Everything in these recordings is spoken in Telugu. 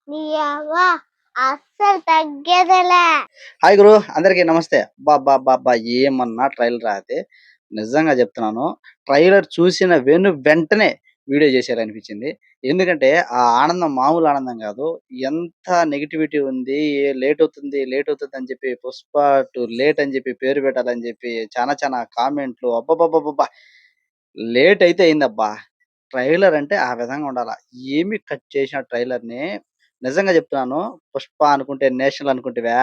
నీ అవ్వ అస్సలు తగ్గేదేలే. హాయ్ గురు అందరికీ నమస్తే. అబ్బబ్బబ్బబ్బా! ఏమన్నా ట్రైలర్ అది. నిజంగా చెప్తున్నాను. ట్రైలర్ చూసిన వెంటనే వీడియో చేసేయాలనిపించింది. ఎందుకంటే ఆ ఆనందం మామూలు ఆనందం కాదు. ఎంత నెగటివిటీ ఉంది. లేట్ అవుతుంది అని చెప్పి 'పుష్ప 2 లేట్' అని చెప్పి పేరు పెట్టాలని చెప్పి చానా కామెంట్‌లు అబ్బబ్బబ్బబ్బబ్బా! లేట్ అయితే అయిందబ్బా! ట్రైలర్ అంటే ఆ విధంగా ఉండాల. ఏమి కట్ చేసిన ట్రైలర్‌ని నిజంగా చెప్తున్నాను. 'పుష్ప' అనుకుంటే నేషనల్ అనుకుంటివా?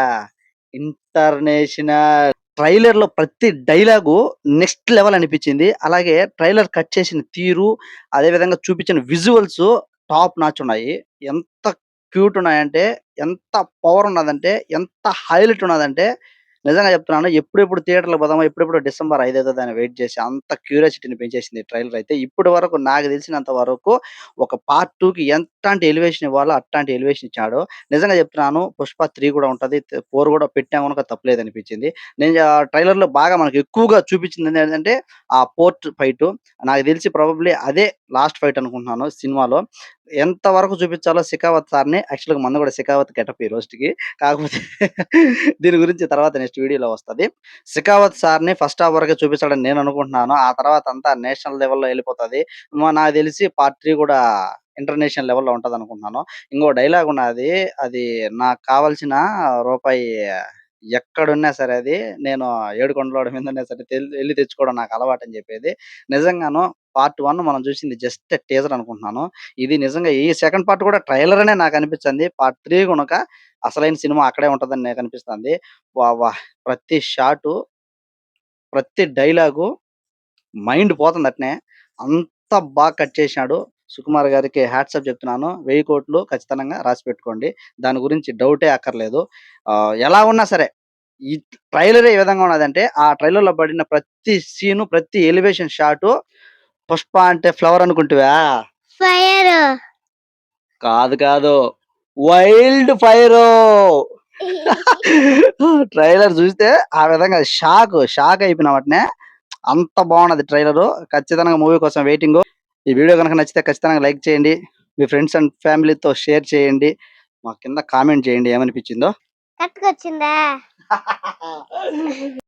ఇంటర్నేషనల్. ట్రైలర్‌లో ప్రతి డైలాగు నెక్స్ట్ లెవెల్ అనిపించింది. అలాగే ట్రైలర్ కట్ చేసిన తీరు, అదే విధంగా చూపించిన విజువల్స్ టాప్ నాచ్ ఉన్నాయి. ఎంత క్యూట్ ఉన్నాయంటే, ఎంత పవర్ ఉన్నదంటే, ఎంత హైలైట్ ఉన్నదంటే, నిజంగా చెప్తున్నాను. ఎప్పుడెప్పుడు థియేటర్‌లో పోదామా? ఎప్పుడెప్పుడు డిసెంబర్ 5 అయితదని వెయిట్ చేసి అంత క్యూరియాసిటీని పెంచేసింది ఈ ట్రైలర్ అయితే. ఇప్పటి వరకు నాకు తెలిసినంత వరకు ఒక పార్ట్ 2కి ఎంతాంటి ఎలివేషన్ ఇవ్వాలో అట్టాంటి ఎలివేషన్ ఇచ్చాడు. నిజంగా చెప్తున్నాను. 'పుష్ప 3' కూడా ఉంటది. 4 కూడా పెట్టినా గనుక తప్పులేదనిపించింది. నేను ట్రైలర్‌లో బాగా మనకు ఎక్కువగా చూపించింది ఏంటంటే ఆ పోర్ట్ ఫైటు. నాకు తెలిసి ప్రాబబ్లీ అదే లాస్ట్ ఫైట్ అనుకుంటున్నాను సినిమాలో. ఎంత వరకు చూపించాలో 'శెఖావత్' సార్‌ని యాక్చువల్‌గా మనది కూడా 'శెఖావత్' గెటప్ ఈ రోజుకి. కాకపోతే దీని గురించి తర్వాత నెక్స్ట్ వీడియోలో వస్తది. 'శెఖావత్' సార్‌ని ఫస్ట్ హాఫ్ వరకే చూపించాలని నేను అనుకుంటున్నాను. ఆ తర్వాత అంతా నేషనల్ లెవెల్‌లో ఎళ్ళిపోతది. నాకు తెలిసి పార్ట్ 3 కూడా ఇంటర్నేషనల్ లెవెల్‌లో ఉంటదనుకుంటున్నాను. ఇంకో డైలాగ్ ఉన్నది. అది నాకు కావాల్సిన రూపాయి ఎక్కడున్నా సరే అది నేను ఏడుకొండలవాడి మీదున్నా సరే ఎళ్లి తెచ్చుకోవడం నాకు అలవాటని చెప్పేది. నిజంగాను పార్ట్ 1 మనం చూసింది జస్ట్ టీజర్ అనుకుంటున్నాను. ఇది నిజంగా ఈ సెకండ్ పార్ట్ కూడా ట్రైలర్ అనే నాకనిపిచ్చింది. పార్ట్ 3 గనుక అసలైన సినిమా అక్కడే ఉంటదని నాకనిపిస్తుంది. వాహ్! ప్రతి షాటు, ప్రతి డైలాగు మైండ్ పోతుంది అట్నే. అంత బాగా కట్ చేసినాడు. సుకుమార్ గారికి హ్యాట్స్ ఆఫ్ చెప్తున్నాను. 1000,00,00,000 ఖచ్చితంగా రాసిపెట్టుకోండి. దాని గురించి డౌటే అక్కర్లేదు. ఎలా ఉన్నా సరే ఈ ట్రైలరే ఏ విధంగా ఉన్నదంటే, ఆ ట్రైలర్‌లో పడిన ప్రతి సీను, ప్రతి ఎలివేషన్ షాటు 'పుష్ప' అంటే ఫ్లవర్ అనుకుంటివా? ఫైరు. కాదు. Wild fire. ట్రైలర్ చూస్తే ఆ విధంగా షాక్ అయిపోయినాం అట్నే. అంత బాగున్నది ట్రైలరు. ఖచ్చితంగా మూవీ కోసం వెయిటింగు. ఈ వీడియో గనుక నచ్చితే ఖచ్చితంగా లైక్ చేయండి. మీ ఫ్రెండ్స్ అండ్ ఫ్యామిలీతో షేర్ చేయండి. మా కింద కామెంట్ చేయండి ఏమనిపించిందో. కట్టుకొచ్చిందా?